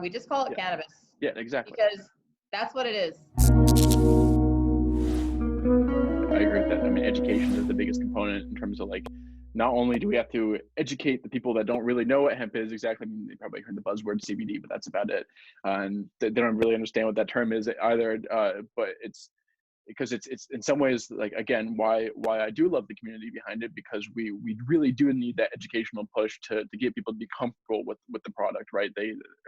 We just call it cannabis. Yeah, exactly. Because that's what it is. I agree with that. I mean, education is the biggest component in terms of like, not only do we have to educate the people that don't really know what hemp is exactly. I mean, they probably heard the buzzword CBD, but that's about it. And they don't really understand what that term is either. But it's because it's in some ways, like, again, why I do love the community behind it, because we really do need that educational push to get people to be comfortable with the product, right?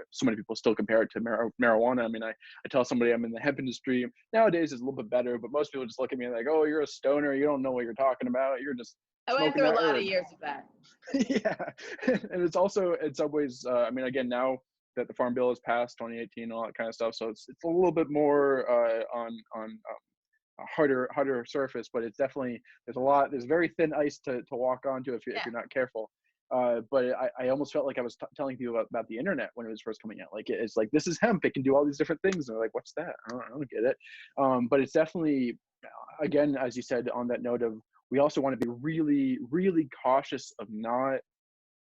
So many people still compare it to marijuana. I mean, I tell somebody I'm in the hemp industry nowadays, is a little bit better, but most people just look at me like, oh, you're a stoner, you don't know what you're talking about, you're just I went through a lot of years of that. Yeah. And it's also in some ways, I mean, again, now that the Farm Bill has passed 2018 and all that kind of stuff, so it's a little bit more on a harder surface, but it's definitely, there's very thin ice to walk onto if you're not careful. But I almost felt like I was telling people about the internet when it was first coming out. Like, it's like, this is hemp, it can do all these different things, and they're like, what's that? I don't get it. But it's definitely, again, as you said, on that note of, we also want to be really, really cautious of not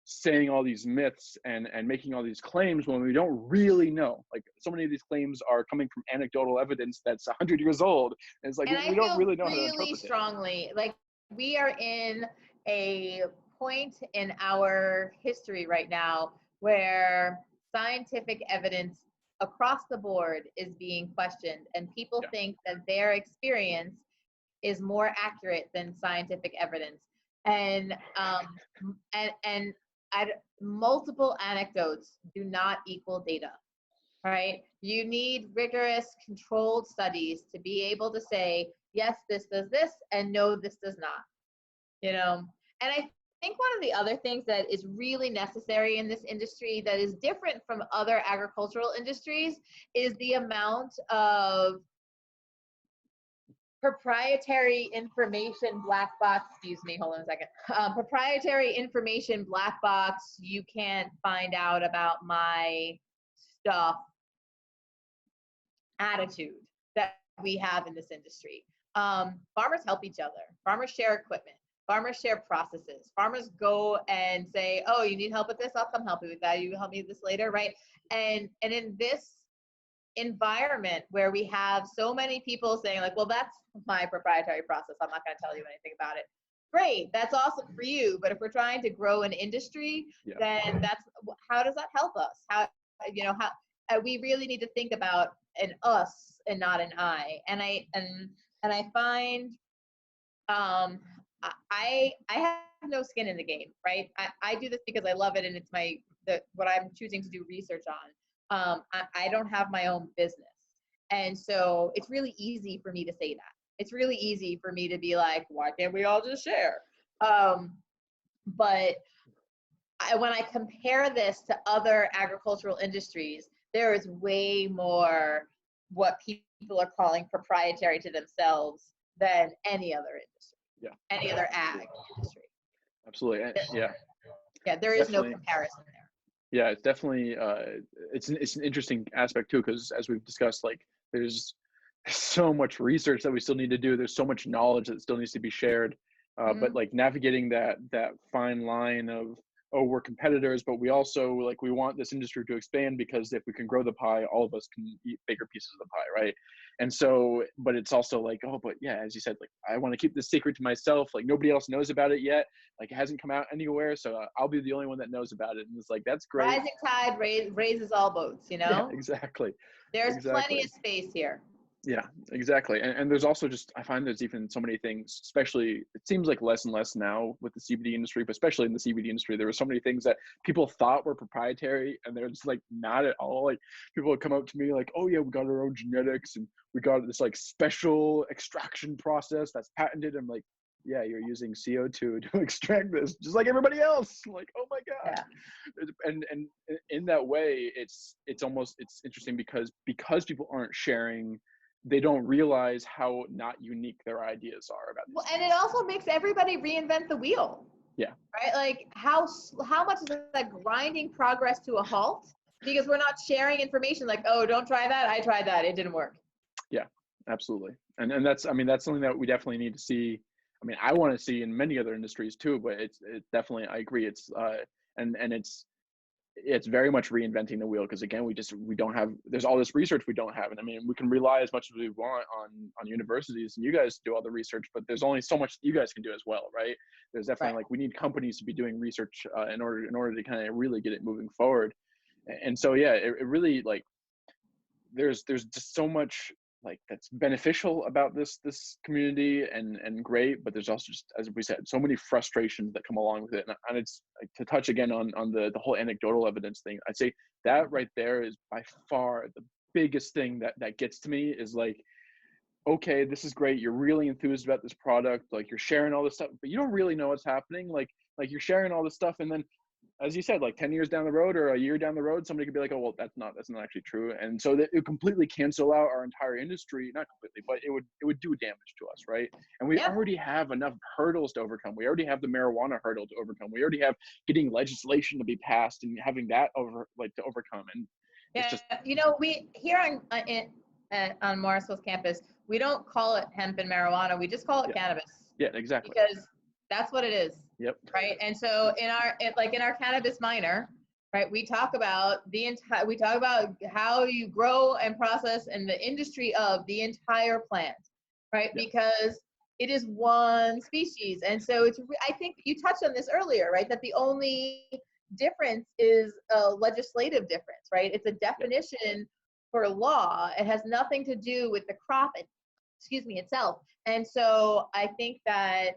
saying all these myths and making all these claims when we don't really know. Like, so many of these claims are coming from anecdotal evidence that's 100 years old. And it's like, we don't really know how to interpret it. Strongly, like, we are in a point in our history right now where scientific evidence across the board is being questioned, and people think that their experience is more accurate than scientific evidence. And multiple anecdotes do not equal data, right? You need rigorous controlled studies to be able to say, yes, this does this, and no, this does not, you know? And I think one of the other things that is really necessary in this industry that is different from other agricultural industries is the amount of proprietary information black box, proprietary information black box, you can't find out about my stuff attitude that we have in this industry. Farmers help each other. Farmers share equipment. Farmers share processes. Farmers go and say, oh, you need help with this? I'll come help you with that. You help me with this later, right? And in this environment where we have so many people saying like, well, that's my proprietary process, I'm not going to tell you anything about it. Great, that's awesome for you, but if we're trying to grow an industry, then how does that help us? How we really need to think about an us and not an I. And I find I have no skin in the game, right? I do this because I love it, and it's what I'm choosing to do research on. I don't have my own business. And so it's really easy for me to say that. It's really easy for me to be like, why can't we all just share? But when I compare this to other agricultural industries, there is way more what people are calling proprietary to themselves than any other industry. Yeah. Any other ag industry. Absolutely. Yeah. Yeah, there is no comparison there. Yeah, it's definitely it's an interesting aspect too, because as we've discussed, like, there's so much research that we still need to do. There's so much knowledge that still needs to be shared. But like navigating that fine line of, oh, we're competitors, but we also, like, we want this industry to expand, because if we can grow the pie, all of us can eat bigger pieces of the pie, right? And so, but it's also like, oh, but yeah, as you said, like, I want to keep this secret to myself. Like, nobody else knows about it yet. Like, it hasn't come out anywhere, so I'll be the only one that knows about it. And it's like, that's great. Rising tide raises all boats, you know? Yeah, exactly. There's plenty of space here. Yeah, exactly. And there's also just, I find there's even so many things, especially, it seems like less and less now with the CBD industry, but especially in the CBD industry, there were so many things that people thought were proprietary, and they're just like, not at all. Like, people would come up to me like, oh yeah, we got our own genetics, and we got this like special extraction process that's patented. I'm like, yeah, you're using CO2 to extract this, just like everybody else. Like, oh my God. Yeah. And in that way, it's interesting because people aren't sharing, they don't realize how not unique their ideas are about this. Well, and it also makes everybody reinvent the wheel. Yeah. Right? Like, how much is that grinding progress to a halt because we're not sharing information? Like, oh, don't try that. I tried that. It didn't work. Yeah, absolutely. And that's something that we definitely need to see. I mean, I want to see in many other industries too, but it's definitely, I agree. It's, and it's, it's very much reinventing the wheel, because again, we don't have, there's all this research we don't have. And I mean, we can rely as much as we want on universities and you guys do all the research, but there's only so much you guys can do as well, right? There's definitely like, we need companies to be doing research in order to kind of really get it moving forward. And so yeah, it really, like, there's just so much like that's beneficial about this community and great, but there's also, just as we said, so many frustrations that come along with it. And it's like, to touch again on the whole anecdotal evidence thing, I'd say that right there is by far the biggest thing that gets to me, is like, okay, this is great, you're really enthused about this product, like you're sharing all this stuff, but you don't really know what's happening. Like you're sharing all this stuff, and then, as you said, like 10 years down the road or a year down the road, somebody could be like, oh, well, that's not actually true. And so that it would completely cancel out our entire industry, not completely, but it would do damage to us, right? And we already have enough hurdles to overcome. We already have the marijuana hurdle to overcome. We already have getting legislation to be passed and having that to overcome. And it's just, you know, we here on Morrisville's campus, we don't call it hemp and marijuana. We just call it cannabis. Yeah, exactly. Because that's what it is. Yep. Right. And so in our cannabis minor, right, we talk about how you grow and process and the industry of the entire plant, right? Yep. Because it is one species. And so I think you touched on this earlier, right? That the only difference is a legislative difference, right? It's a definition for law. It has nothing to do with the crop, itself. And so I think that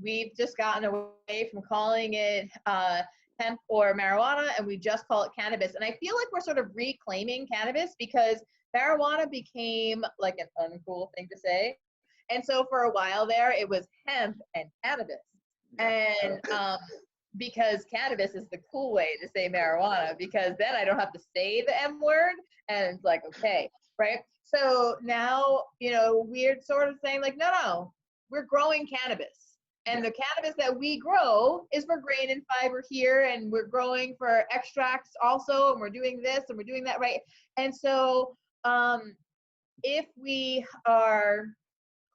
we've just gotten away from calling it hemp or marijuana, and we just call it cannabis. And I feel like we're sort of reclaiming cannabis, because marijuana became like an uncool thing to say. And so for a while there, it was hemp and cannabis. And because cannabis is the cool way to say marijuana, because then I don't have to say the M word, and it's like, okay, right? So now, you know, we're sort of saying like, no, we're growing cannabis. And the cannabis that we grow is for grain and fiber here, and we're growing for extracts also, and we're doing this and we're doing that, right? And so if we are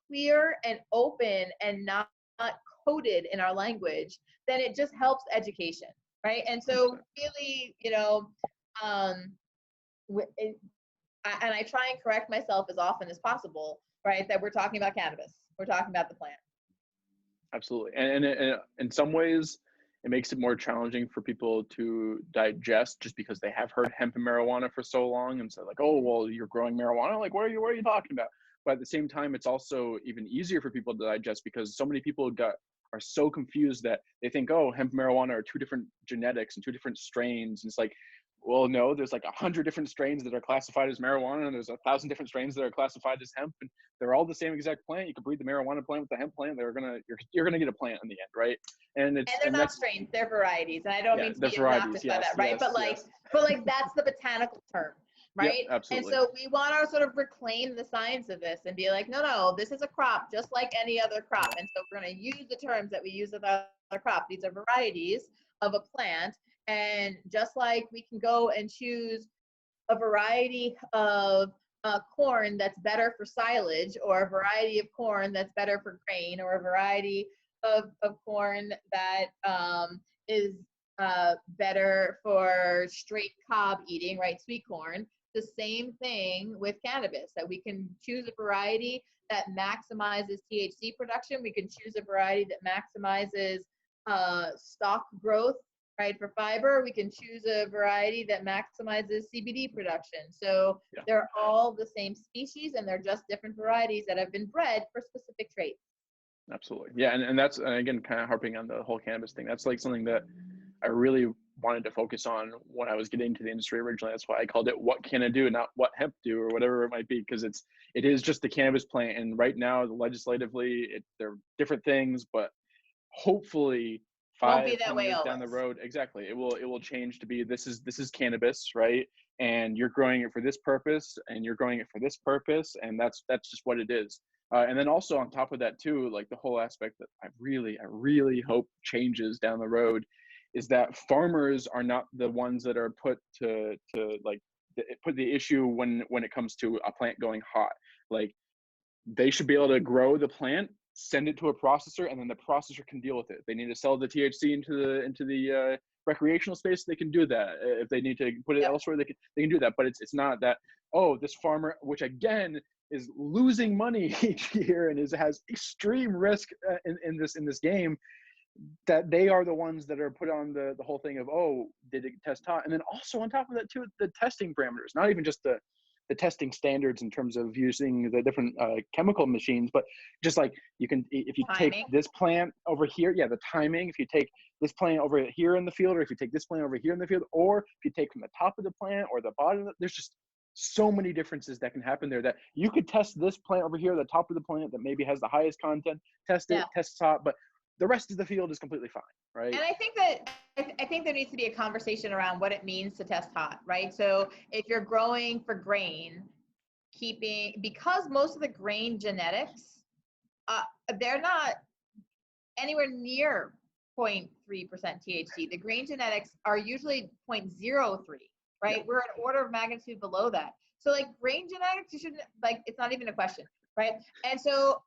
clear and open and not coded in our language, then it just helps education, right? And so really, you know, and I try and correct myself as often as possible, right? That we're talking about cannabis. We're talking about the plant. Absolutely. And in some ways, it makes it more challenging for people to digest, just because they have heard hemp and marijuana for so long. And so like, oh, well, you're growing marijuana. Like, what are you talking about? But at the same time, it's also even easier for people to digest, because so many people are so confused that they think, oh, hemp and marijuana are two different genetics and two different strains. And it's like, well, no, there's like 100 different strains that are classified as marijuana, and there's 1,000 different strains that are classified as hemp, and they're all the same exact plant. You could breed the marijuana plant with the hemp plant. You're gonna get a plant in the end, right? And they're not strains, they're varieties. And I don't mean to be obnoxious by that, right? But that's the botanical term, right? Yep, absolutely. And so we want to sort of reclaim the science of this and be like, no, this is a crop just like any other crop. And so we're going to use the terms that we use with our crop. These are varieties of a plant. And just like we can go and choose a variety of corn that's better for silage, or a variety of corn that's better for grain, or a variety of corn that is better for straight cob eating, right? Sweet corn. The same thing with cannabis, that we can choose a variety that maximizes THC production. We can choose a variety that maximizes stalk growth, right, for fiber. We can choose a variety that maximizes CBD production. So they're all the same species, and they're just different varieties that have been bred for specific traits. Absolutely. Yeah. And that's, again, kind of harping on the whole cannabis thing. That's like something that I really wanted to focus on when I was getting into the industry originally. That's why I called it What Can I Do, not What Hemp Do, or whatever it might be, because it is just the cannabis plant. And right now, legislatively, they're different things, but hopefully 5 years down the road, exactly, it will change to be, this is cannabis, right? And you're growing it for this purpose, and you're growing it for this purpose, and that's just what it is. And then also on top of that too, like the whole aspect that I really hope changes down the road is that farmers are not the ones that are put to like put the issue when it comes to a plant going hot. Like, they should be able to grow the plant, send it to a processor, and then the processor can deal with it. They need to sell the THC into the recreational space, they can do that. If they need to put it elsewhere, they can do that. But it's not that, oh, this farmer, which again is losing money each year and has extreme risk in this game, that they are the ones that are put on the whole thing of, oh, did it test hot? And then also on top of that too, the testing parameters, not even just the testing standards in terms of using the different chemical machines, but just like you can, if you take this plant over here, the timing, if you take this plant over here in the field, or if you take this plant over here in the field, or if you take from the top of the plant or the bottom, there's just so many differences that can happen there, that you could test this plant over here, the top of the plant that maybe has the highest content, test it, test hot, but the rest of the field is completely fine, right? And I think there needs to be a conversation around what it means to test hot, right? So if you're growing for grain, because most of the grain genetics, they're not anywhere near 0.3% THC. The grain genetics are usually 0.03, right? Yeah. We're an order of magnitude below that. So like grain genetics, you shouldn't, like, it's not even a question, right? And so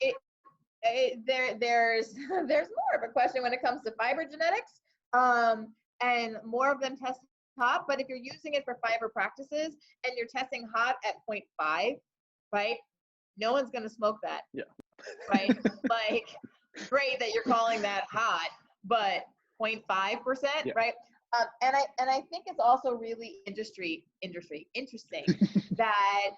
there's more of a question when it comes to fiber genetics, and more of them test hot. But if you're using it for fiber practices and you're testing hot at 0.5, right? No one's gonna smoke that. Yeah. Right? Like, great that you're calling that hot, but 0.5%, right? And I think it's also really interesting that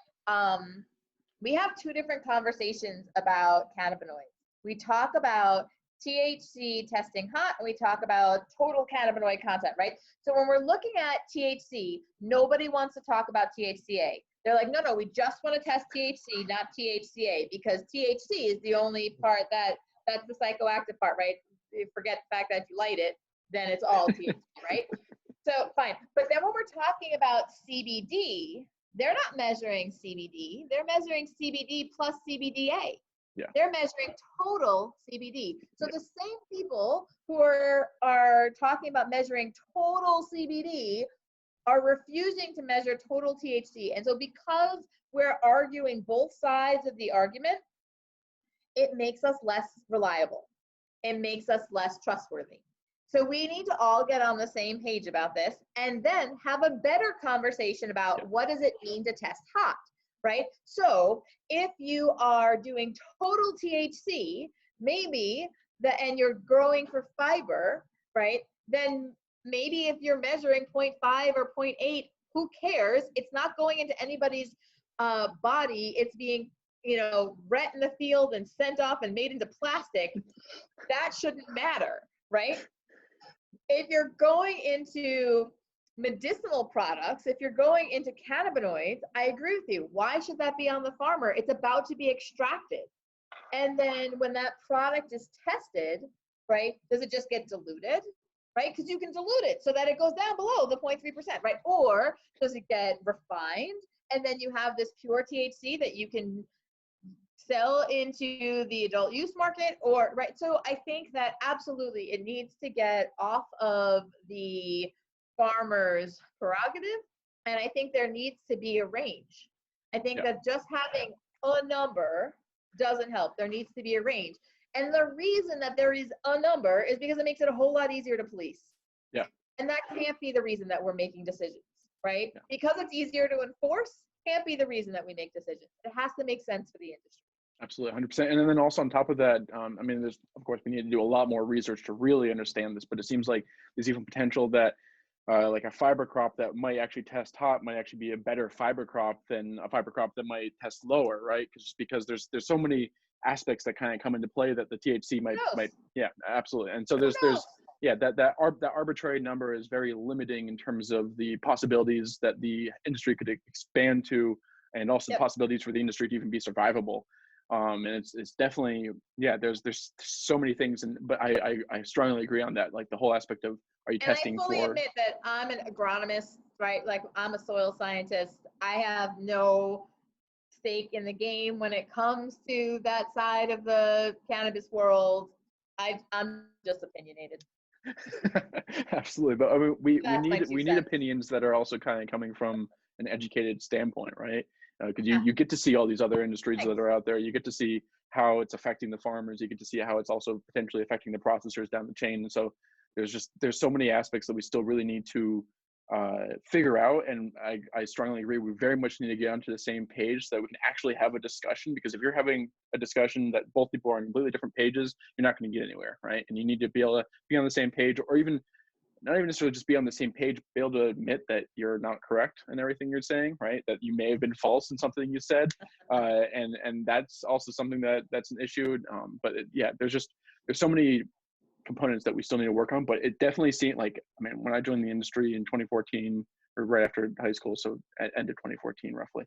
we have two different conversations about cannabinoids. We talk about THC testing hot, and we talk about total cannabinoid content, right? So when we're looking at THC, nobody wants to talk about THCA. They're like, no, we just want to test THC, not THCA, because THC is the only part that's the psychoactive part, right? You forget the fact that you light it, then it's all THC, right? So fine. But then when we're talking about CBD, they're not measuring CBD. They're measuring CBD plus CBDA. Yeah. They're measuring total CBD. So the same people who are talking about measuring total CBD are refusing to measure total THC. And so because we're arguing both sides of the argument, it makes us less reliable. It makes us less trustworthy. So we need to all get on the same page about this, and then have a better conversation about what does it mean to test hot, right? So if you are doing total THC, and you're growing for fiber, right? Then maybe if you're measuring 0.5 or 0.8, who cares? It's not going into anybody's body. It's being, ret in the field and sent off and made into plastic. That shouldn't matter, right? If you're going into medicinal products, if you're going into cannabinoids, I agree with you. Why should that be on the farmer? It's about to be extracted. And then when that product is tested, right, does it just get diluted, right? Because you can dilute it so that it goes down below the 0.3%, right? Or does it get refined? And then you have this pure THC that you can sell into the adult use market, or right? So I think that absolutely it needs to get off of the farmer's prerogative, and I think there needs to be a range. I think that just having a number doesn't help. There needs to be a range, and the reason that there is a number is because it makes it a whole lot easier to police. Yeah. And that can't be the reason that we're making decisions, right? Yeah. Because it's easier to enforce can't be the reason that we make decisions. It has to make sense for the industry. Absolutely, 100%. And then also on top of that, there's, of course, we need to do a lot more research to really understand this, but it seems like there's even potential that like a fiber crop that might actually test hot might actually be a better fiber crop than a fiber crop that might test lower, right? Because there's so many aspects that kind of come into play that the THC might, yeah, absolutely. And so there's that arbitrary number is very limiting in terms of the possibilities that the industry could expand to, and also the possibilities for the industry to even be survivable. And it's definitely, there's so many things, but I strongly agree on that, like the whole aspect of, are you testing for? I fully admit that I'm an agronomist, right? Like, I'm a soil scientist. I have no stake in the game when it comes to that side of the cannabis world. I'm just opinionated. Absolutely, but I mean, we need opinions that are also kind of coming from an educated standpoint, right? Because you get to see all these other industries that are out there. You get to see how it's affecting the farmers. You get to see how it's also potentially affecting the processors down the chain. And so there's so many aspects that we still really need to figure out. And I strongly agree. We very much need to get onto the same page so that we can actually have a discussion, because if you're having a discussion that both people are on completely different pages, you're not going to get anywhere, right? And you need to be able to be on the same page, or even not even necessarily just be on the same page, be able to admit that you're not correct in everything you're saying, right? That you may have been false in something you said. And that's also something that's an issue. Yeah, there's so many components that we still need to work on, but it definitely seemed like, I mean, when I joined the industry in 2014, or right after high school, so at end of 2014 roughly,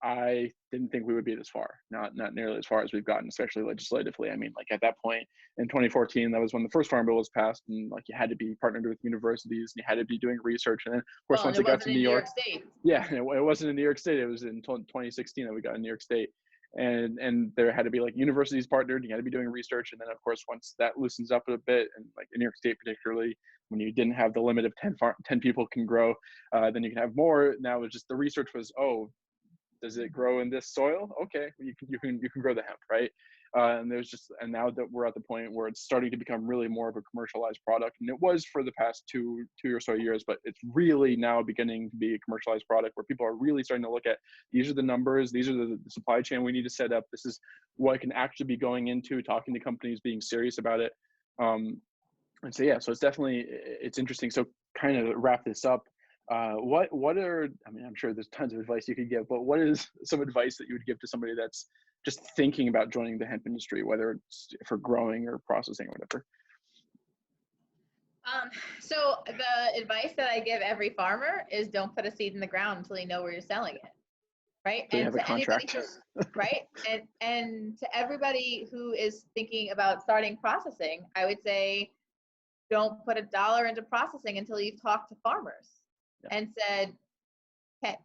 I didn't think we would be this far, not nearly as far as we've gotten, especially legislatively. I mean, like at that point in 2014, that was when the first Farm Bill was passed, and like you had to be partnered with universities, and you had to be doing research. And then of course, once it got to New York State. Yeah, it wasn't in New York State. It was in 2016 that we got in New York State. And there had to be like universities partnered, you had to be doing research. And then of course, once that loosens up a bit, and like in New York State particularly, when you didn't have the limit of 10 people can grow, then you can have more. Now it's just the research was, oh, does it grow in this soil? Okay, you can grow the hemp, right? And now that we're at the point where it's starting to become really more of a commercialized product, and it was for the past two or so years, but it's really now beginning to be a commercialized product where people are really starting to look at, these are the numbers, these are the supply chain we need to set up, this is what can actually be going into, talking to companies, being serious about it. And so yeah, so it's interesting. So kind of wrap this up. What are, I mean, I'm sure there's tons of advice you could give, but what is some advice that you would give to somebody that's just thinking about joining the hemp industry, whether it's for growing or processing or whatever? So the advice that I give every farmer is don't put a seed in the ground until you know where you're selling it, right? So you have a contract. Right? And to everybody who is thinking about starting processing, I would say, don't put $1 into processing until you've talked to farmers and said, hey,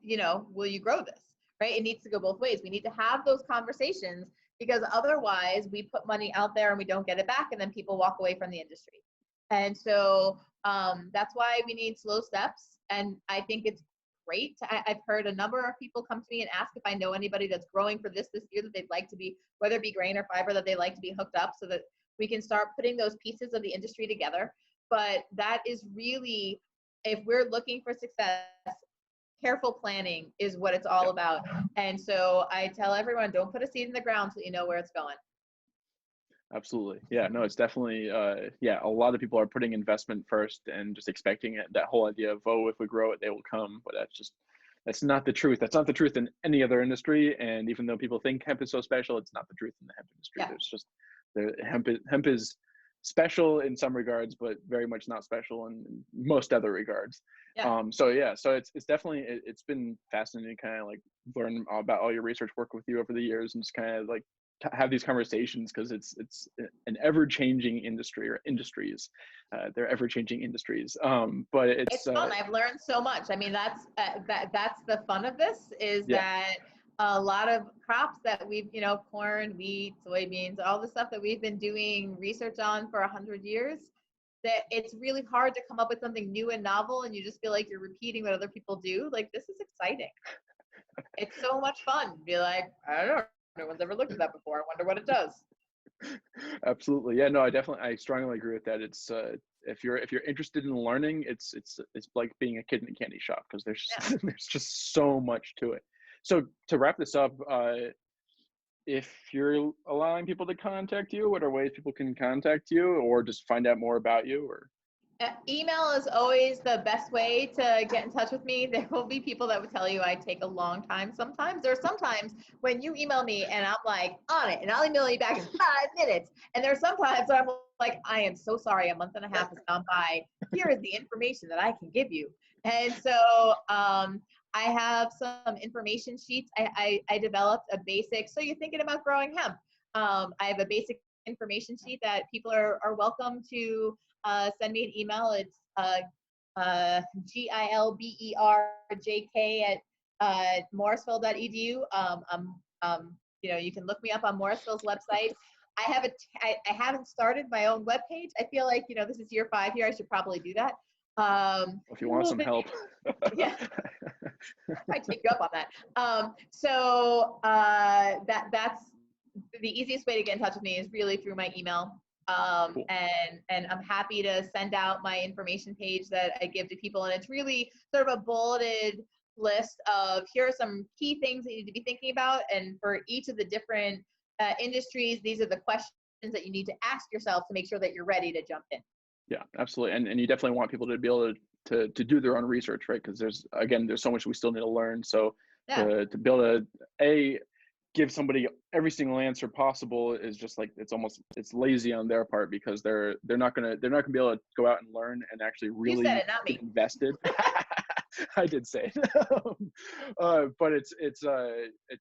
will you grow this? Right? It needs to go both ways. We need to have those conversations, because otherwise we put money out there and we don't get it back, and then people walk away from the industry. And so that's why we need slow steps. And I think it's great. I've heard a number of people come to me and ask if I know anybody that's growing for this year that they'd like to be, whether it be grain or fiber, that they'd like to be hooked up so that we can start putting those pieces of the industry together. But that is really, if we're looking for success, careful planning is what it's all about. And so I tell everyone, don't put a seed in the ground until you know where it's going. Absolutely. Yeah, no, it's definitely, a lot of people are putting investment first and just expecting it, that whole idea of, oh, if we grow it, they will come. But that's not the truth. That's not the truth in any other industry. And even though people think hemp is so special, it's not the truth in the hemp industry. There's just, hemp is special in some regards, but very much not special in most other regards. So it's definitely, it's been fascinating to kind of like learn about all your research work with you over the years, and just kind of like have these conversations, because it's an ever-changing industry, or industries. They're ever-changing industries. But it's fun. I've learned so much. I mean, that's the fun of this, is that a lot of crops that we've, corn, wheat, soybeans, all the stuff that we've been doing research on for 100 years, that it's really hard to come up with something new and novel, and you just feel like you're repeating what other people do. Like, this is exciting. It's so much fun to be like, I don't know, no one's ever looked at that before. I wonder what it does. Absolutely. Yeah, no, I strongly agree with that. It's if you're interested in learning, it's like being a kid in a candy shop, because there's just so much to it. So to wrap this up, if you're allowing people to contact you, what are ways people can contact you or just find out more about you? Or email is always the best way to get in touch with me. There will be people that would tell you I take a long time sometimes. There are sometimes when you email me and I'm like on it, and I'll email you back in 5 minutes. And there are sometimes where I'm like, I am so sorry, a month and a half has gone by. Here is the information that I can give you. And so I have some information sheets. I developed a basic, so you're thinking about growing hemp. I have a basic information sheet that people are welcome to send me an email. It's gilbertjk@morrisville.edu. You can look me up on Morrisville's website. I haven't started my own webpage. I feel like, this is year 5 here. I should probably do that. If you want some help. Yeah. I might take you up on that. That's the easiest way to get in touch with me, is really through my email. Cool. And I'm happy to send out my information page that I give to people. And it's really sort of a bulleted list of, here are some key things that you need to be thinking about. And for each of the different industries, these are the questions that you need to ask yourself to make sure that you're ready to jump in. Yeah, absolutely. And you definitely want people to be able to do their own research, right? Because there's so much we still need to learn. So to be able to give somebody every single answer possible is just like, it's lazy on their part, because they're not gonna be able to go out and learn and actually really get invested. I did say it. But it's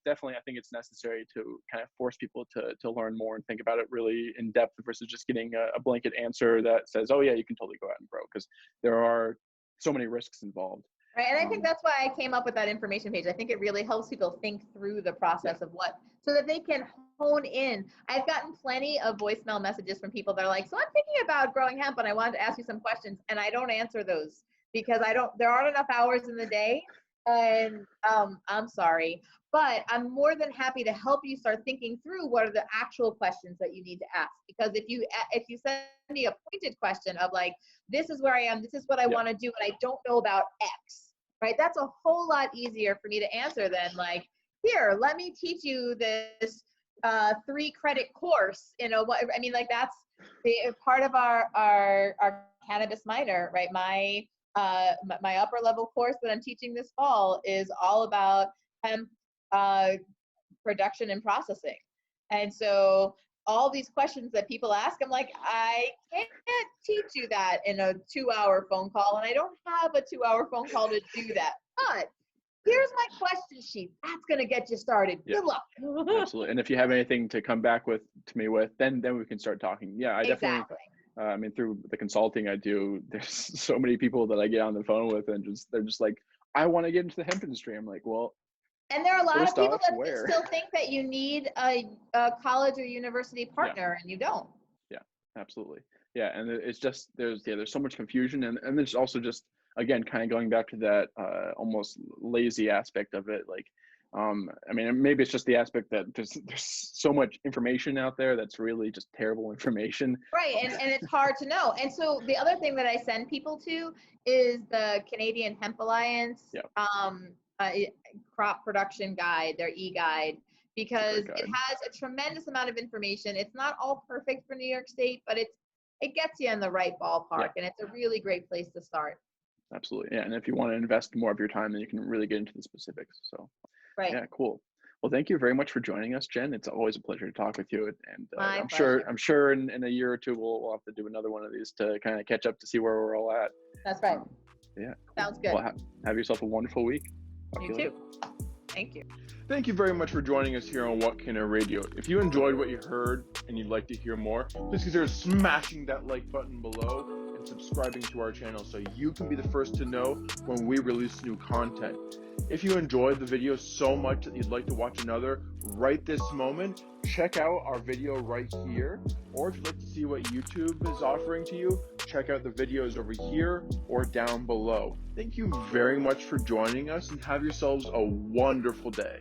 definitely, I think it's necessary to kind of force people to learn more and think about it really in depth versus just getting a blanket answer that says, oh yeah, you can totally go out and grow, because there are so many risks involved. Right. And I think that's why I came up with that information page. I think it really helps people think through the process of so that they can hone in. I've gotten plenty of voicemail messages from people that are like, so I'm thinking about growing hemp and I wanted to ask you some questions, and I don't answer those because there aren't enough hours in the day. And I'm sorry, but I'm more than happy to help you start thinking through what are the actual questions that you need to ask. Because if you send me a pointed question of like, this is where I am, this is what I want to do, and I don't know about X, right? That's a whole lot easier for me to answer than like, here, let me teach you this 3-credit course. That's the part of our cannabis minor, right? My upper level course that I'm teaching this fall is all about hemp production and processing. And so all these questions that people ask, I'm like, I can't teach you that in a 2-hour phone call, and I don't have a 2-hour phone call to do that. But here's my question sheet. That's going to get you started. Good luck. Absolutely. And if you have anything to come back to me with, then we can start talking. Yeah, I definitely. Through the consulting I do, there's so many people that I get on the phone with, and they're just like, I want to get into the hemp industry. I'm like, well. And there are a lot of people that still think that you need a college or university partner, and you don't. Yeah, absolutely. Yeah, and it's just there's so much confusion, and there's also just, again, kind of going back to that almost lazy aspect of it. Like, maybe it's just the aspect that there's so much information out there that's really just terrible information. Right, and it's hard to know. And so the other thing that I send people to is the Canadian Hemp Alliance crop production guide, their e-guide, because it has a tremendous amount of information. It's not all perfect for New York State, but it gets you in the right ballpark, and it's a really great place to start. Absolutely. Yeah. And if you want to invest more of your time, then you can really get into the specifics. So, yeah, cool. Well, thank you very much for joining us, Jen. It's always a pleasure to talk with you. And I'm sure in a year or two, we'll have to do another one of these to kind of catch up to see where we're all at. That's right. Yeah. Sounds good. Well, have yourself a wonderful week. You too. Thank you. Thank you very much for joining us here on WhatCannaRadio. If you enjoyed what you heard and you'd like to hear more, please consider smashing that like button below and subscribing to our channel so you can be the first to know when we release new content. If you enjoyed the video so much that you'd like to watch another right this moment, check out our video right here. Or if you'd like to see what YouTube is offering to you, check out the videos over here or down below. Thank you very much for joining us, and have yourselves a wonderful day.